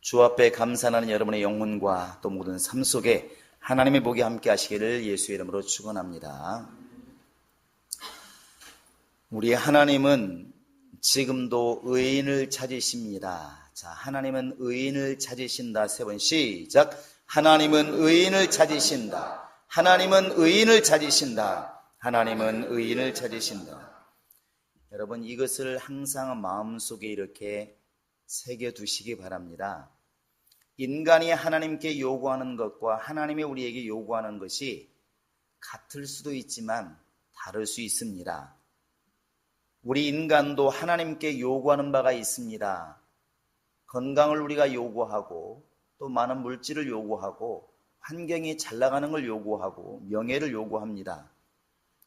주 앞에 감사하는 여러분의 영혼과 또 모든 삶 속에 하나님의 복이 함께 하시기를 예수의 이름으로 축원합니다. 우리 하나님은 지금도 의인을 찾으십니다. 자, 하나님은 의인을 찾으신다. 세 번 시작. 하나님은 의인을 찾으신다. 하나님은 의인을 찾으신다. 하나님은 의인을 찾으신다. 여러분, 이것을 항상 마음속에 이렇게 새겨두시기 바랍니다. 인간이 하나님께 요구하는 것과 하나님이 우리에게 요구하는 것이 같을 수도 있지만 다를 수 있습니다. 우리 인간도 하나님께 요구하는 바가 있습니다. 건강을 우리가 요구하고 또 많은 물질을 요구하고 환경이 잘 나가는 걸 요구하고 명예를 요구합니다.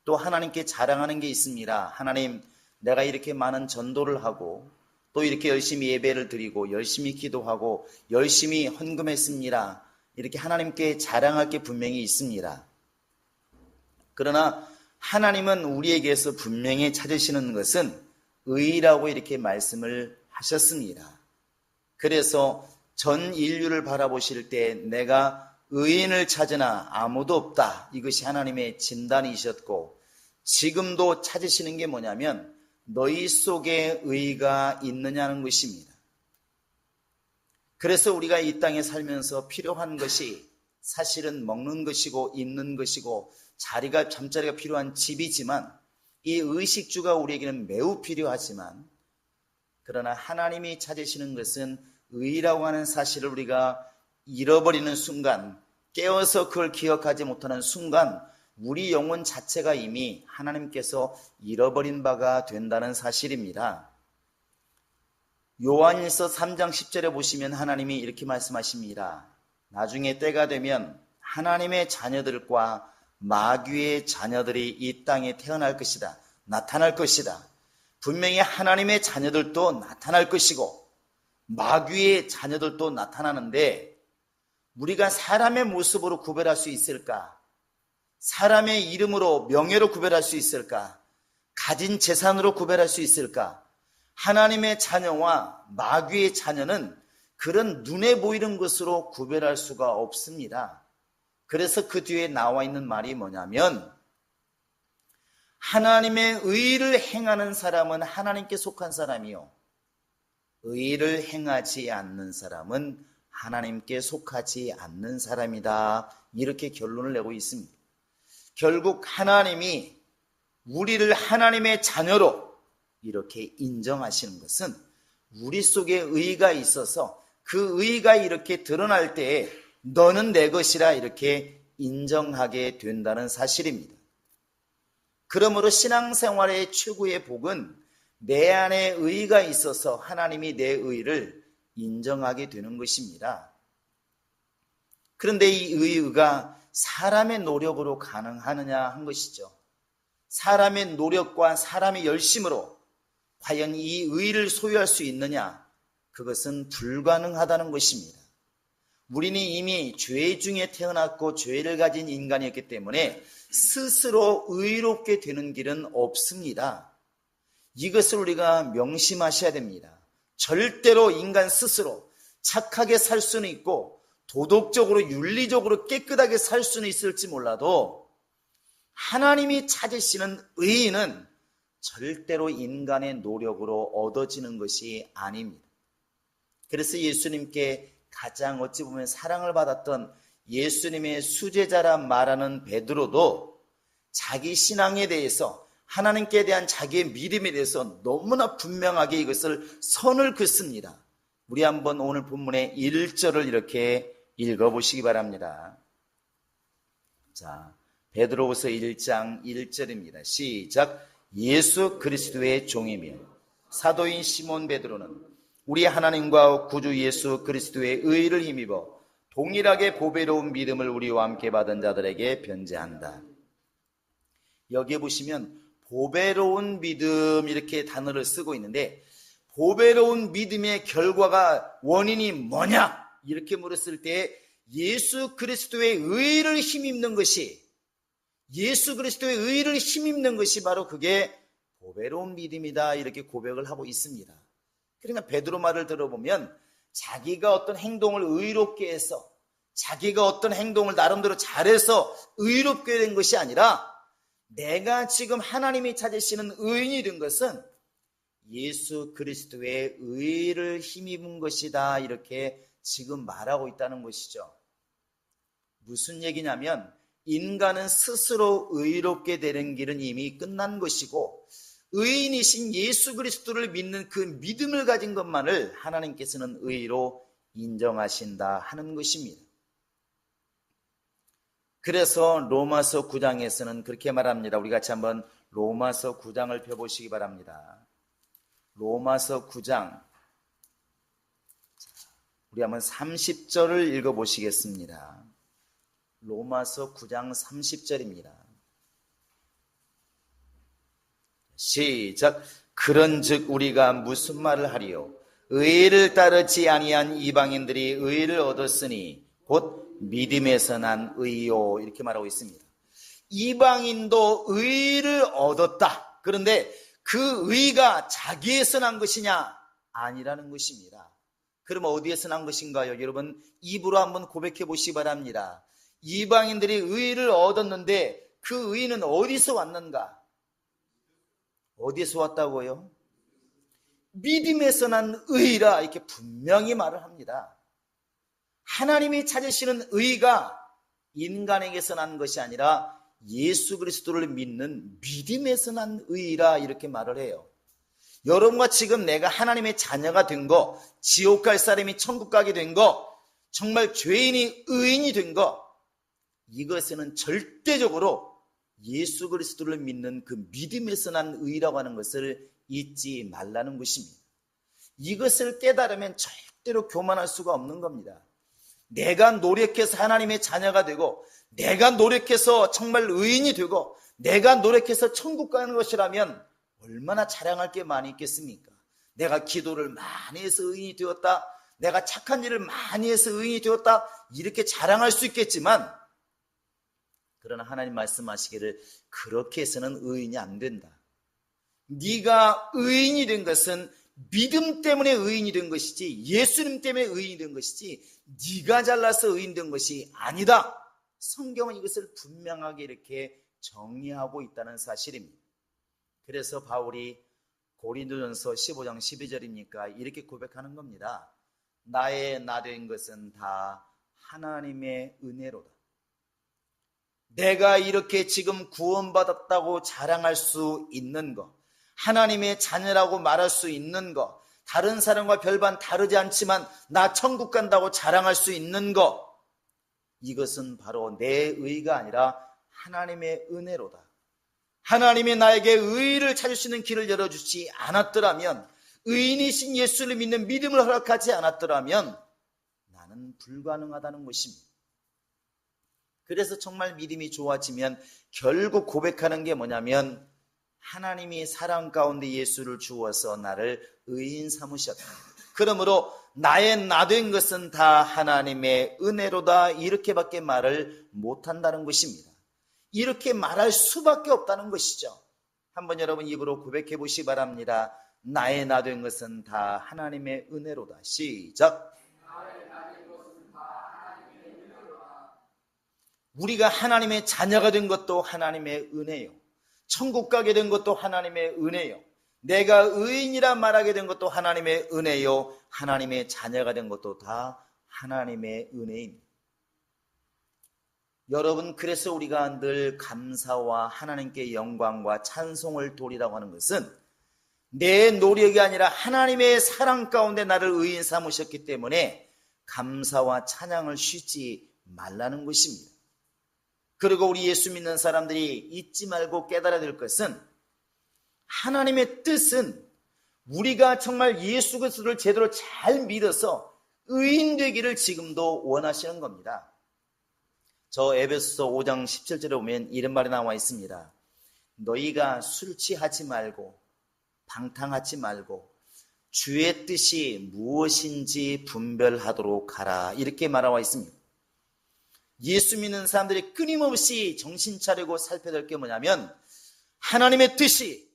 또 하나님께 자랑하는 게 있습니다. 하나님, 내가 이렇게 많은 전도를 하고 또 이렇게 열심히 예배를 드리고 열심히 기도하고 열심히 헌금했습니다. 이렇게 하나님께 자랑할 게 분명히 있습니다. 그러나 하나님은 우리에게서 분명히 찾으시는 것은 의라고 이렇게 말씀을 하셨습니다. 그래서 전 인류를 바라보실 때 내가 의인을 찾으나 아무도 없다. 이것이 하나님의 진단이셨고 지금도 찾으시는 게 뭐냐면 너희 속에 의가 있느냐는 것입니다. 그래서 우리가 이 땅에 살면서 필요한 것이 사실은 먹는 것이고 입는 것이고 잠자리가 필요한 집이지만 이 의식주가 우리에게는 매우 필요하지만 그러나 하나님이 찾으시는 것은 의라고 하는 사실을 우리가 잃어버리는 순간, 깨어서 그걸 기억하지 못하는 순간 우리 영혼 자체가 이미 하나님께서 잃어버린 바가 된다는 사실입니다. 요한일서 3장 10절에 보시면 하나님이 이렇게 말씀하십니다. 나중에 때가 되면 하나님의 자녀들과 마귀의 자녀들이 이 땅에 태어날 것이다. 나타날 것이다. 분명히 하나님의 자녀들도 나타날 것이고 마귀의 자녀들도 나타나는데 우리가 사람의 모습으로 구별할 수 있을까? 사람의 이름으로 명예로 구별할 수 있을까? 가진 재산으로 구별할 수 있을까? 하나님의 자녀와 마귀의 자녀는 그런 눈에 보이는 것으로 구별할 수가 없습니다. 그래서 그 뒤에 나와 있는 말이 뭐냐면 하나님의 의를 행하는 사람은 하나님께 속한 사람이요 의를 행하지 않는 사람은 하나님께 속하지 않는 사람이다. 이렇게 결론을 내고 있습니다. 결국 하나님이 우리를 하나님의 자녀로 이렇게 인정하시는 것은 우리 속에 의가 있어서 그 의가 이렇게 드러날 때에 너는 내 것이라 이렇게 인정하게 된다는 사실입니다. 그러므로 신앙생활의 최고의 복은 내 안에 의가 있어서 하나님이 내 의를 인정하게 되는 것입니다. 그런데 이 의가 사람의 노력으로 가능하느냐 한 것이죠. 사람의 노력과 사람의 열심으로 과연 이 의를 소유할 수 있느냐? 그것은 불가능하다는 것입니다. 우리는 이미 죄 중에 태어났고 죄를 가진 인간이었기 때문에 스스로 의롭게 되는 길은 없습니다. 이것을 우리가 명심하셔야 됩니다. 절대로 인간 스스로 착하게 살 수는 있고 도덕적으로 윤리적으로 깨끗하게 살 수는 있을지 몰라도 하나님이 찾으시는 의의는 절대로 인간의 노력으로 얻어지는 것이 아닙니다. 그래서 예수님께 가장 어찌 보면 사랑을 받았던 예수님의 수제자라 말하는 베드로도 자기 신앙에 대해서 하나님께 대한 자기의 믿음에 대해서 너무나 분명하게 이것을 선을 긋습니다. 우리 한번 오늘 본문의 1절을 이렇게 읽어보시기 바랍니다. 자, 베드로후서 1장 1절입니다. 시작. 예수 그리스도의 종이며 사도인 시몬 베드로는 우리 하나님과 구주 예수 그리스도의 의를 힘입어 동일하게 보배로운 믿음을 우리와 함께 받은 자들에게 변제한다. 여기에 보시면 보배로운 믿음 이렇게 단어를 쓰고 있는데 보배로운 믿음의 결과가 원인이 뭐냐? 이렇게 물었을 때 예수 그리스도의 의를 힘입는 것이 예수 그리스도의 의를 힘입는 것이 바로 그게 보배로운 믿음이다 이렇게 고백을 하고 있습니다. 그러니까 베드로 말을 들어보면 자기가 어떤 행동을 의롭게 해서, 자기가 어떤 행동을 나름대로 잘해서 의롭게 된 것이 아니라 내가 지금 하나님이 찾으시는 의인이 된 것은 예수 그리스도의 의를 힘입은 것이다, 이렇게 지금 말하고 있다는 것이죠. 무슨 얘기냐면 인간은 스스로 의롭게 되는 길은 이미 끝난 것이고 의인이신 예수 그리스도를 믿는 그 믿음을 가진 것만을 하나님께서는 의로 인정하신다 하는 것입니다. 그래서 로마서 9장에서는 그렇게 말합니다. 우리 같이 한번 로마서 9장을 펴보시기 바랍니다. 로마서 9장, 우리 한번 30절을 읽어보시겠습니다. 로마서 9장 30절입니다. 시작. 그런즉 우리가 무슨 말을 하리요? 의를 따르지 아니한 이방인들이 의를 얻었으니 곧 믿음에서 난 의요, 이렇게 말하고 있습니다. 이방인도 의를 얻었다. 그런데 그 의가 자기에서 난 것이냐? 아니라는 것입니다. 그럼 어디에서 난 것인가요? 여러분 입으로 한번 고백해 보시기 바랍니다. 이방인들이 의를 얻었는데 그 의는 어디서 왔는가? 어디서 왔다고요? 믿음에서 난 의라, 이렇게 분명히 말을 합니다. 하나님이 찾으시는 의가 인간에게서 난 것이 아니라 예수 그리스도를 믿는 믿음에서 난 의라, 이렇게 말을 해요. 여러분과 지금 내가 하나님의 자녀가 된 거, 지옥 갈 사람이 천국 가게 된 거, 정말 죄인이 의인이 된 거, 이것에는 절대적으로 예수 그리스도를 믿는 그 믿음에서 난 의라고 하는 것을 잊지 말라는 것입니다. 이것을 깨달으면 절대로 교만할 수가 없는 겁니다. 내가 노력해서 하나님의 자녀가 되고, 내가 노력해서 정말 의인이 되고, 내가 노력해서 천국 가는 것이라면 얼마나 자랑할 게 많이 있겠습니까? 내가 기도를 많이 해서 의인이 되었다, 내가 착한 일을 많이 해서 의인이 되었다, 이렇게 자랑할 수 있겠지만, 그러나 하나님 말씀하시기를 그렇게 해서는 의인이 안 된다. 네가 의인이 된 것은 믿음 때문에 의인이 된 것이지, 예수님 때문에 의인이 된 것이지, 네가 잘나서 의인 된 것이 아니다. 성경은 이것을 분명하게 이렇게 정리하고 있다는 사실입니다. 그래서 바울이 고린도전서 15장 12절이니까 이렇게 고백하는 겁니다. 나의 나 된 것은 다 하나님의 은혜로다. 내가 이렇게 지금 구원받았다고 자랑할 수 있는 것, 하나님의 자녀라고 말할 수 있는 것, 다른 사람과 별반 다르지 않지만 나 천국 간다고 자랑할 수 있는 것, 이것은 바로 내 의가 아니라 하나님의 은혜로다. 하나님이 나에게 의를 찾을 수 있는 길을 열어주지 않았더라면, 의인이신 예수를 믿는 믿음을 허락하지 않았더라면 나는 불가능하다는 것입니다. 그래서 정말 믿음이 좋아지면 결국 고백하는 게 뭐냐면, 하나님이 사랑 가운데 예수를 주어서 나를 의인 삼으셨다. 그러므로 나의 나 된 것은 다 하나님의 은혜로다, 이렇게밖에 말을 못한다는 것입니다. 이렇게 말할 수밖에 없다는 것이죠. 한번 여러분 입으로 고백해 보시기 바랍니다. 나의 나 된 것은 다 하나님의 은혜로다. 시작. 우리가 하나님의 자녀가 된 것도 하나님의 은혜요. 천국 가게 된 것도 하나님의 은혜요. 내가 의인이라 말하게 된 것도 하나님의 은혜요. 하나님의 자녀가 된 것도 다 하나님의 은혜입니다. 여러분, 그래서 우리가 늘 감사와 하나님께 영광과 찬송을 돌리라고 하는 것은 내 노력이 아니라 하나님의 사랑 가운데 나를 의인 삼으셨기 때문에 감사와 찬양을 쉬지 말라는 것입니다. 그리고 우리 예수 믿는 사람들이 잊지 말고 깨달아야 될 것은, 하나님의 뜻은 우리가 정말 예수 그리스도를 제대로 잘 믿어서 의인 되기를 지금도 원하시는 겁니다. 저 에베소서 5장 17절에 보면 이런 말이 나와 있습니다. 너희가 술 취하지 말고 방탕하지 말고 주의 뜻이 무엇인지 분별하도록 하라, 이렇게 말하고 있습니다. 예수 믿는 사람들이 끊임없이 정신 차리고 살펴야 될 게 뭐냐면, 하나님의 뜻이,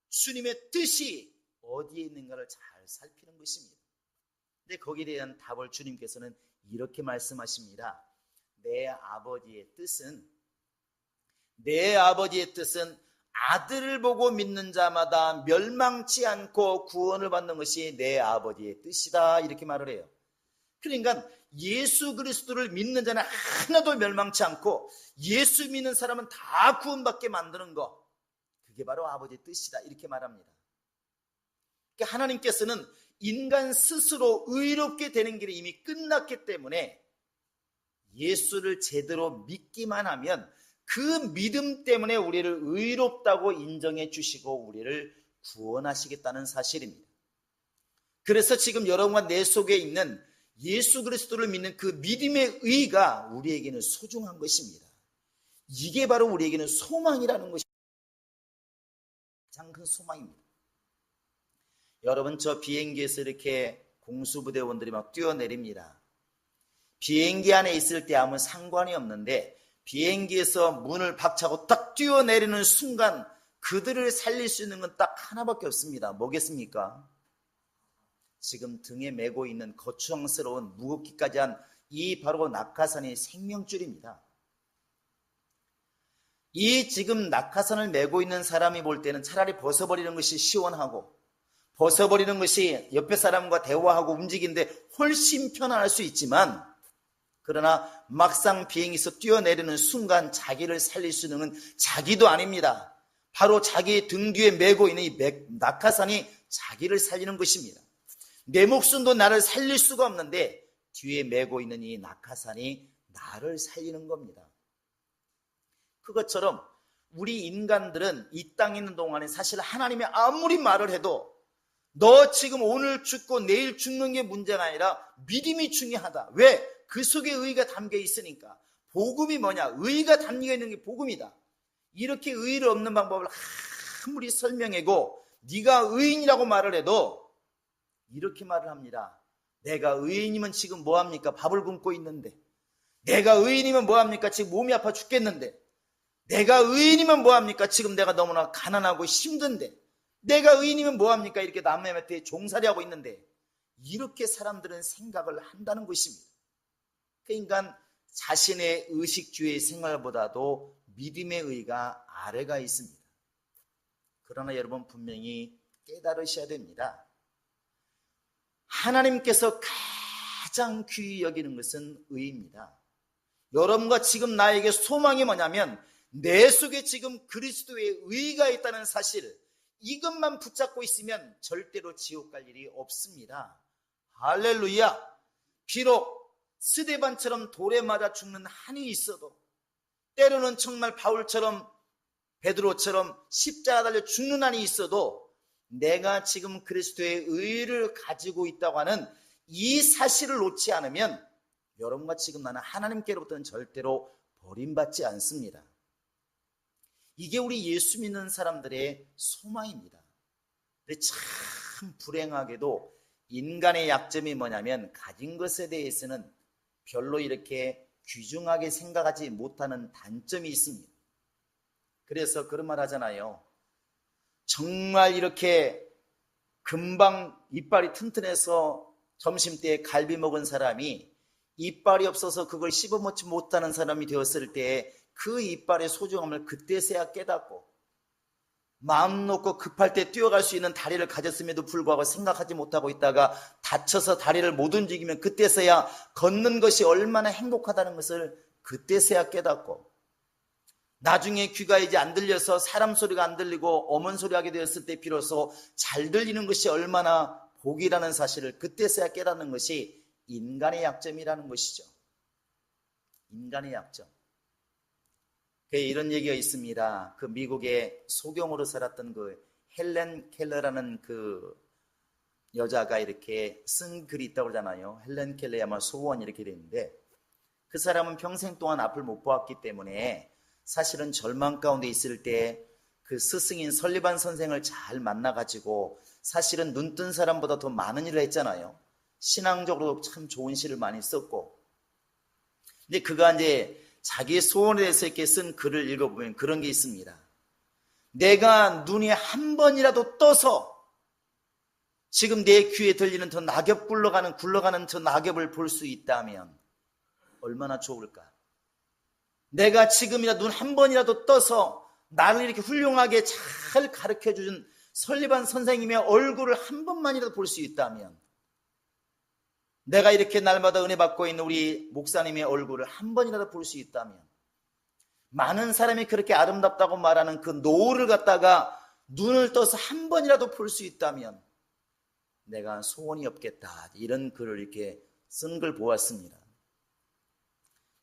주님의 뜻이 어디에 있는가를 잘 살피는 것입니다. 근데 거기에 대한 답을 주님께서는 이렇게 말씀하십니다. 내 아버지의 뜻은 아들을 보고 믿는 자마다 멸망치 않고 구원을 받는 것이 내 아버지의 뜻이다. 이렇게 말을 해요. 그러니까 예수 그리스도를 믿는 자는 하나도 멸망치 않고 예수 믿는 사람은 다 구원받게 만드는 것, 그게 바로 아버지의 뜻이다. 이렇게 말합니다. 그러니까 하나님께서는 인간 스스로 의롭게 되는 길이 이미 끝났기 때문에 예수를 제대로 믿기만 하면 그 믿음 때문에 우리를 의롭다고 인정해 주시고 우리를 구원하시겠다는 사실입니다. 그래서 지금 여러분과 내 속에 있는 예수 그리스도를 믿는 그 믿음의 의가 우리에게는 소중한 것입니다. 이게 바로 우리에게는 소망이라는 것이 가장 큰 소망입니다. 여러분, 저 비행기에서 이렇게 공수부대원들이 막 뛰어내립니다. 비행기 안에 있을 때 아무 상관이 없는데 비행기에서 문을 박차고 딱 뛰어내리는 순간 그들을 살릴 수 있는 건 딱 하나밖에 없습니다. 뭐겠습니까? 지금 등에 메고 있는 거추장스러운 무겁기까지 한 이 바로 낙하산이 생명줄입니다. 이 지금 낙하산을 메고 있는 사람이 볼 때는 차라리 벗어버리는 것이 시원하고 벗어버리는 것이 옆에 사람과 대화하고 움직이는데 훨씬 편안할 수 있지만, 그러나 막상 비행기에서 뛰어내리는 순간 자기를 살릴 수 있는 건 자기도 아닙니다. 바로 자기 등 뒤에 메고 있는 이 낙하산이 자기를 살리는 것입니다. 내 목숨도 나를 살릴 수가 없는데 뒤에 메고 있는 이 낙하산이 나를 살리는 겁니다. 그것처럼 우리 인간들은 이 땅에 있는 동안에 사실 하나님이 아무리 말을 해도 너 지금 오늘 죽고 내일 죽는 게 문제가 아니라 믿음이 중요하다. 왜? 그 속에 의가 담겨 있으니까. 복음이 뭐냐? 의가 담겨 있는 게 복음이다. 이렇게 의를 얻는 방법을 아무리 설명하고 네가 의인이라고 말을 해도 이렇게 말을 합니다. 내가 의인이면 지금 뭐합니까? 밥을 굶고 있는데. 내가 의인이면 뭐합니까? 지금 몸이 아파 죽겠는데. 내가 의인이면 뭐합니까? 지금 내가 너무나 가난하고 힘든데. 내가 의인이면 뭐합니까? 이렇게 남의 밑에 종살이하고 있는데. 이렇게 사람들은 생각을 한다는 것입니다. 그러니까 자신의 의식주의 생활보다도 믿음의 의가 아래가 있습니다. 그러나 여러분 분명히 깨달으셔야 됩니다. 하나님께서 가장 귀히 여기는 것은 의입니다. 여러분과 지금 나에게 소망이 뭐냐면 내 속에 지금 그리스도의 의가 있다는 사실, 이것만 붙잡고 있으면 절대로 지옥 갈 일이 없습니다. 할렐루야. 비록 스데반처럼 돌에 맞아 죽는 한이 있어도, 때로는 정말 바울처럼 베드로처럼 십자가 달려 죽는 한이 있어도 내가 지금 그리스도의 의를 가지고 있다고 하는 이 사실을 놓지 않으면 여러분과 지금 나는 하나님께로부터는 절대로 버림받지 않습니다. 이게 우리 예수 믿는 사람들의 소망입니다. 근데 참 불행하게도 인간의 약점이 뭐냐면 가진 것에 대해서는 별로 이렇게 귀중하게 생각하지 못하는 단점이 있습니다. 그래서 그런 말 하잖아요. 정말 이렇게 금방 이빨이 튼튼해서 점심때에 갈비 먹은 사람이 이빨이 없어서 그걸 씹어먹지 못하는 사람이 되었을 때 그 이빨의 소중함을 그때서야 깨닫고, 마음 놓고 급할 때 뛰어갈 수 있는 다리를 가졌음에도 불구하고 생각하지 못하고 있다가 다쳐서 다리를 못 움직이면 그때서야 걷는 것이 얼마나 행복하다는 것을 그때서야 깨닫고, 나중에 귀가 이제 안 들려서 사람 소리가 안 들리고 어문 소리 하게 되었을 때 비로소 잘 들리는 것이 얼마나 복이라는 사실을 그때서야 깨닫는 것이 인간의 약점이라는 것이죠. 인간의 약점. 이런 얘기가 있습니다. 그 미국의 소경으로 살았던 그 헬렌 켈러라는 그 여자가 이렇게 쓴 글이 있다고 그러잖아요. 헬렌 켈러의 아마 소원 이렇게 되어 있는데, 그 사람은 평생 동안 앞을 못 보았기 때문에 사실은 절망 가운데 있을 때 그 스승인 설리반 선생을 잘 만나가지고 사실은 눈뜬 사람보다 더 많은 일을 했잖아요. 신앙적으로 참 좋은 시를 많이 썼고. 근데 그가 이제 자기의 소원에 대해서 이렇게 쓴 글을 읽어보면 그런 게 있습니다. 내가 눈이 한 번이라도 떠서 지금 내 귀에 들리는 저 낙엽 굴러가는 저 낙엽을 볼 수 있다면 얼마나 좋을까? 내가 지금이라 눈 한 번이라도 떠서 나를 이렇게 훌륭하게 잘 가르쳐준 설리반 선생님의 얼굴을 한 번만이라도 볼 수 있다면, 내가 이렇게 날마다 은혜 받고 있는 우리 목사님의 얼굴을 한 번이라도 볼 수 있다면, 많은 사람이 그렇게 아름답다고 말하는 그 노을을 갖다가 눈을 떠서 한 번이라도 볼 수 있다면 내가 소원이 없겠다, 이런 글을 이렇게 쓴 걸 보았습니다.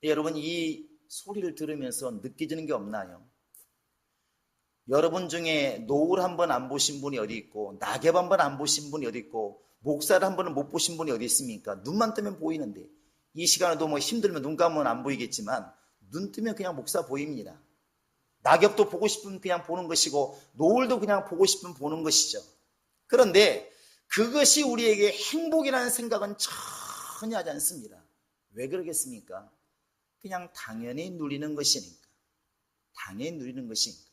여러분, 이 소리를 들으면서 느껴지는 게 없나요? 여러분 중에 노을 한 번 안 보신 분이 어디 있고, 낙엽 한 번 안 보신 분이 어디 있고, 목사를 한 번은 못 보신 분이 어디 있습니까? 눈만 뜨면 보이는데, 이 시간에도 뭐 힘들면 눈 감으면 안 보이겠지만 눈 뜨면 그냥 목사 보입니다. 낙엽도 보고 싶으면 그냥 보는 것이고, 노을도 그냥 보고 싶으면 보는 것이죠. 그런데 그것이 우리에게 행복이라는 생각은 전혀 하지 않습니다. 왜 그러겠습니까? 그냥 당연히 누리는 것이니까. 당연히 누리는 것이니까.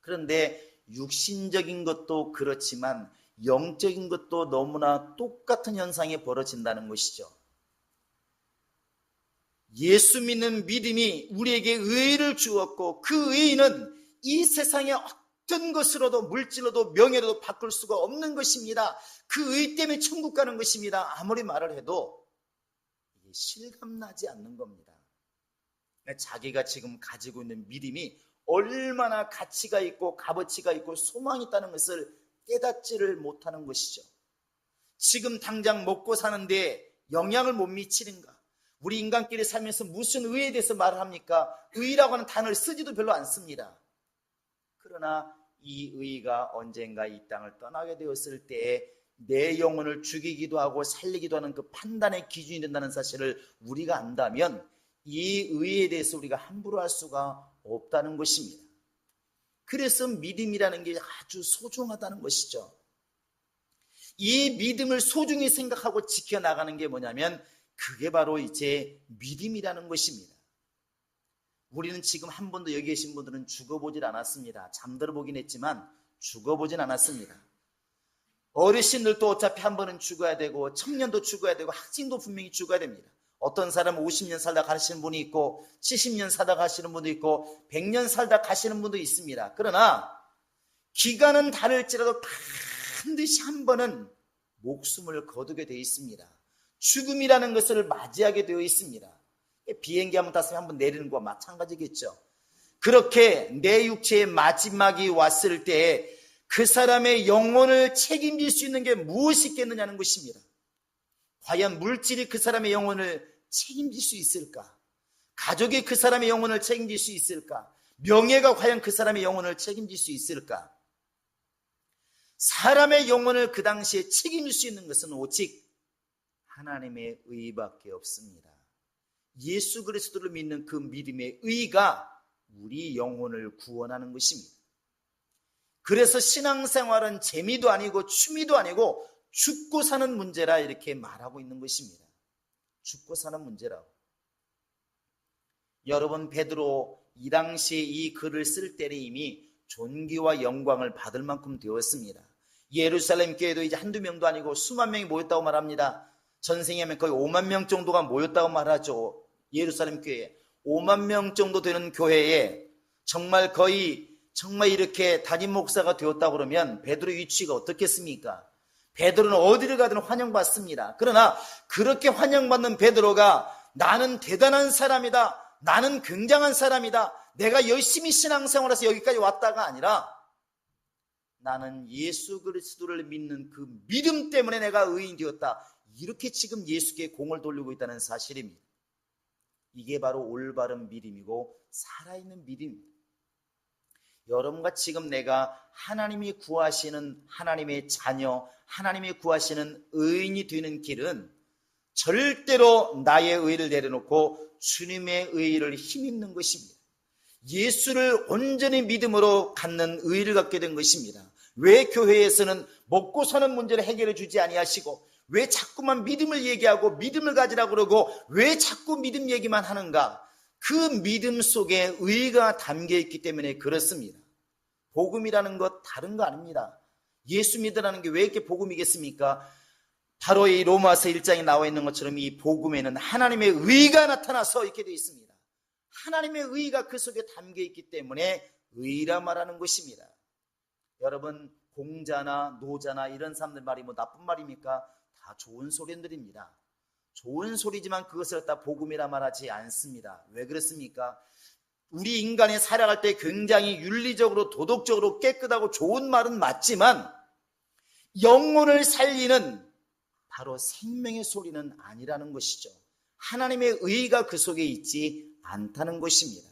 그런데 육신적인 것도 그렇지만 영적인 것도 너무나 똑같은 현상이 벌어진다는 것이죠. 예수 믿는 믿음이 우리에게 의의를 주었고, 그 의의는 이 세상의 어떤 것으로도, 물질로도, 명예로도 바꿀 수가 없는 것입니다. 그 의의 때문에 천국 가는 것입니다. 아무리 말을 해도 이게 실감나지 않는 겁니다. 자기가 지금 가지고 있는 믿음이 얼마나 가치가 있고 값어치가 있고 소망이 있다는 것을 깨닫지를 못하는 것이죠. 지금 당장 먹고 사는데 영향을 못 미치는가? 우리 인간끼리 살면서 무슨 의에 대해서 말을 합니까? 의라고 하는 단어를 쓰지도 별로 않습니다. 그러나 이 의가 언젠가 이 땅을 떠나게 되었을 때에 내 영혼을 죽이기도 하고 살리기도 하는 그 판단의 기준이 된다는 사실을 우리가 안다면, 이 의에 대해서 우리가 함부로 할 수가 없다는 것입니다. 그래서 믿음이라는 게 아주 소중하다는 것이죠. 이 믿음을 소중히 생각하고 지켜나가는 게 뭐냐면, 그게 바로 이제 믿음이라는 것입니다. 우리는 지금 한 번도, 여기 계신 분들은 죽어보질 않았습니다. 잠들어 보긴 했지만 죽어보진 않았습니다. 어르신들도 어차피 한 번은 죽어야 되고, 청년도 죽어야 되고, 학생도 분명히 죽어야 됩니다. 어떤 사람은 50년 살다 가시는 분이 있고, 70년 살다 가시는 분도 있고, 100년 살다 가시는 분도 있습니다. 그러나 기간은 다를지라도 반드시 한 번은 목숨을 거두게 되어 있습니다. 죽음이라는 것을 맞이하게 되어 있습니다. 비행기 한번 탔으면 한번 내리는 것과 마찬가지겠죠. 그렇게 내 육체의 마지막이 왔을 때 그 사람의 영혼을 책임질 수 있는 게 무엇이 있겠느냐는 것입니다. 과연 물질이 그 사람의 영혼을 책임질 수 있을까? 가족이 그 사람의 영혼을 책임질 수 있을까? 명예가 과연 그 사람의 영혼을 책임질 수 있을까? 사람의 영혼을 그 당시에 책임질 수 있는 것은 오직 하나님의 의밖에 없습니다. 예수 그리스도를 믿는 그 믿음의 의가 우리 영혼을 구원하는 것입니다. 그래서 신앙생활은 재미도 아니고 취미도 아니고 죽고 사는 문제라 이렇게 말하고 있는 것입니다. 죽고 사는 문제라고. 여러분, 베드로 이 당시에 이 글을 쓸 때는 이미 존귀와 영광을 받을 만큼 되었습니다. 예루살렘 교회도 이제 한두 명도 아니고 수만 명이 모였다고 말합니다. 전생에는 거의 5만 명 정도가 모였다고 말하죠. 예루살렘 교회에 5만 명 정도 되는 교회에 정말 이렇게 담임 목사가 되었다고 그러면 베드로의 위치가 어떻겠습니까? 베드로는 어디를 가든 환영받습니다. 그러나 그렇게 환영받는 베드로가 나는 대단한 사람이다, 나는 굉장한 사람이다, 내가 열심히 신앙생활해서 여기까지 왔다가 아니라 나는 예수 그리스도를 믿는 그 믿음 때문에 내가 의인 되었다, 이렇게 지금 예수께 공을 돌리고 있다는 사실입니다. 이게 바로 올바른 믿음이고 살아있는 믿음입니다. 여러분과 지금 내가 하나님이 구하시는 하나님의 자녀, 하나님이 구하시는 의인이 되는 길은 절대로 나의 의를 내려놓고 주님의 의를 힘입는 것입니다. 예수를 온전히 믿음으로 갖는 의를 갖게 된 것입니다. 왜 교회에서는 먹고 사는 문제를 해결해 주지 아니하시고, 왜 자꾸만 믿음을 얘기하고 믿음을 가지라고 그러고, 왜 자꾸 믿음 얘기만 하는가? 그 믿음 속에 의가 담겨 있기 때문에 그렇습니다. 복음이라는 것 다른 거 아닙니다. 예수 믿으라는 게 왜 이렇게 복음이겠습니까? 바로 이 로마서 1장에 나와 있는 것처럼 이 복음에는 하나님의 의가 나타나서 이렇게 되어 있습니다. 하나님의 의가 그 속에 담겨 있기 때문에 의라 말하는 것입니다. 여러분, 공자나 노자나 이런 사람들 말이 뭐 나쁜 말입니까? 다 좋은 소리들입니다. 좋은 소리지만 그것을 다 복음이라 말하지 않습니다. 왜 그렇습니까? 우리 인간이 살아갈 때 굉장히 윤리적으로 도덕적으로 깨끗하고 좋은 말은 맞지만 영혼을 살리는 바로 생명의 소리는 아니라는 것이죠. 하나님의 의가 그 속에 있지 않다는 것입니다.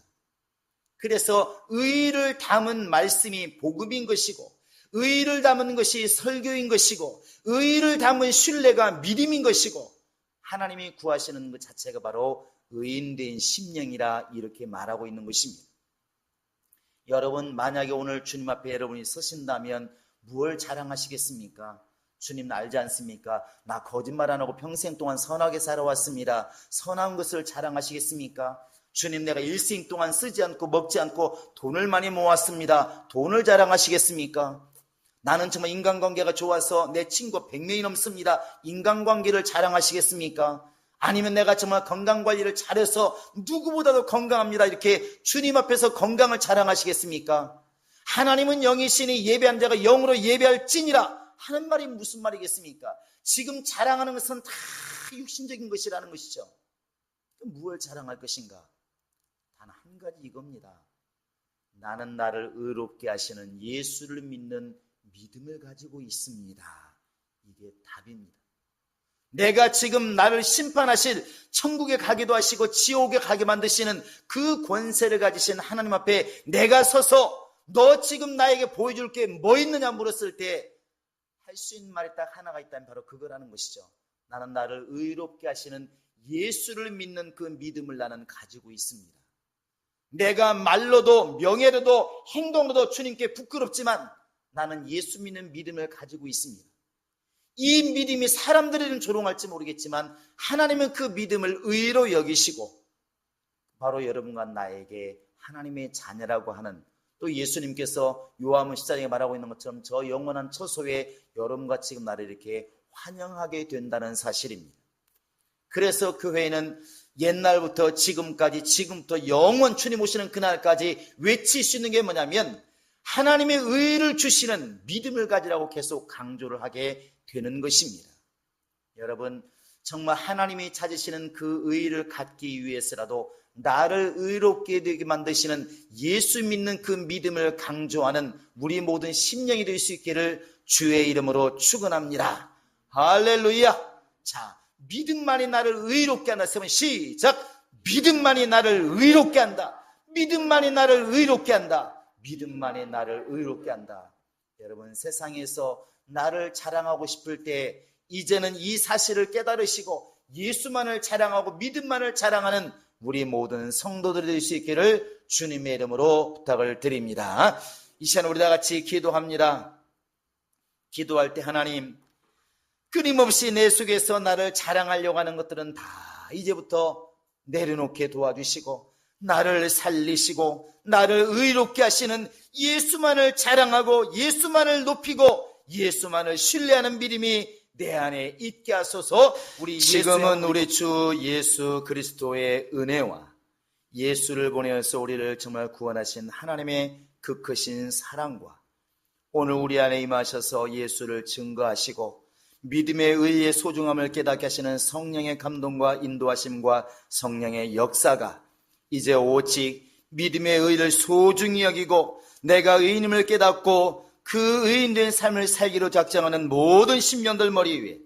그래서 의를 담은 말씀이 복음인 것이고, 의를 담은 것이 설교인 것이고, 의를 담은 신뢰가 믿음인 것이고, 하나님이 구하시는 것 자체가 바로 의인된 심령이라 이렇게 말하고 있는 것입니다. 여러분, 만약에 오늘 주님 앞에 여러분이 서신다면 무엇을 자랑하시겠습니까? 주님 알지 않습니까? 나 거짓말 안 하고 평생 동안 선하게 살아왔습니다. 선한 것을 자랑하시겠습니까? 주님, 내가 일생 동안 쓰지 않고 먹지 않고 돈을 많이 모았습니다. 돈을 자랑하시겠습니까? 나는 정말 인간관계가 좋아서 내 친구 100명이 넘습니다. 인간관계를 자랑하시겠습니까? 아니면 내가 정말 건강관리를 잘해서 누구보다도 건강합니다. 이렇게 주님 앞에서 건강을 자랑하시겠습니까? 하나님은 영이시니 예배한 자가 영으로 예배할지니라 하는 말이 무슨 말이겠습니까? 지금 자랑하는 것은 다 육신적인 것이라는 것이죠. 무엇을 자랑할 것인가? 단 한 가지 이겁니다. 나는 나를 의롭게 하시는 예수를 믿는 믿음을 가지고 있습니다. 이게 답입니다. 내가 지금 나를 심판하실 천국에 가기도 하시고 지옥에 가게 만드시는 그 권세를 가지신 하나님 앞에 내가 서서 너 지금 나에게 보여줄 게 뭐 있느냐 물었을 때 할 수 있는 말이 딱 하나가 있다면 바로 그거라는 것이죠. 나는 나를 의롭게 하시는 예수를 믿는 그 믿음을 나는 가지고 있습니다. 내가 말로도 명예로도 행동으로도 주님께 부끄럽지만 나는 예수 믿는 믿음을 가지고 있습니다. 이 믿음이 사람들에게는 조롱할지 모르겠지만 하나님은 그 믿음을 의로 여기시고 바로 여러분과 나에게 하나님의 자녀라고 하는, 또 예수님께서 요한복음 14장에 말하고 있는 것처럼 저 영원한 처소에 여러분과 지금 나를 이렇게 환영하게 된다는 사실입니다. 그래서 교회는 옛날부터 지금까지, 지금부터 영원 주님 오시는 그날까지 외칠 수 있는 게 뭐냐면 하나님의 의를 주시는 믿음을 가지라고 계속 강조를 하게 되는 것입니다. 여러분, 정말 하나님이 찾으시는 그 의를 갖기 위해서라도 나를 의롭게 되게 만드시는 예수 믿는 그 믿음을 강조하는 우리 모든 심령이 될 수 있기를 주의 이름으로 축원합니다. 할렐루야. 자, 믿음만이 나를 의롭게 한다. 세번 시작. 믿음만이 나를 의롭게 한다. 믿음만이 나를 의롭게 한다. 믿음만이 나를 의롭게 한다. 여러분, 세상에서 나를 자랑하고 싶을 때 이제는 이 사실을 깨달으시고 예수만을 자랑하고 믿음만을 자랑하는 우리 모든 성도들이 될 수 있기를 주님의 이름으로 부탁을 드립니다. 이 시간 우리 다 같이 기도합니다. 기도할 때 하나님, 끊임없이 내 속에서 나를 자랑하려고 하는 것들은 다 이제부터 내려놓게 도와주시고 나를 살리시고 나를 의롭게 하시는 예수만을 자랑하고 예수만을 높이고 예수만을 신뢰하는 믿음이 내 안에 있게 하소서. 지금은 우리 주 예수 그리스도의 은혜와 예수를 보내어서 우리를 정말 구원하신 하나님의 그 크신 사랑과 오늘 우리 안에 임하셔서 예수를 증거하시고 믿음의 의의 소중함을 깨닫게 하시는 성령의 감동과 인도하심과 성령의 역사가 이제 오직 믿음의 의를 소중히 여기고 내가 의인임을 깨닫고 그 의인된 삶을 살기로 작정하는 모든 심령들 머리 위에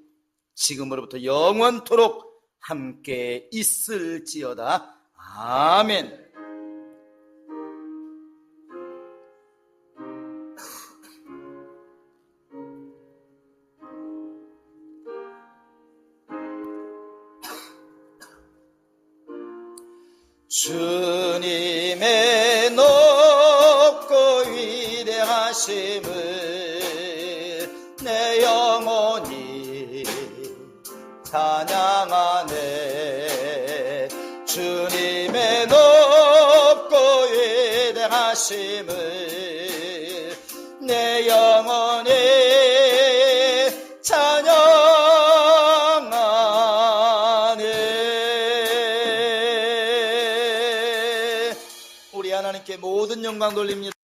지금으로부터 영원토록 함께 있을지어다. 아멘. 주님의 높고 위대하심을 내 영혼이 찬양하네. 주님의 높고 위대하심을 내 영혼이 하나님께 모든 영광 돌립니다.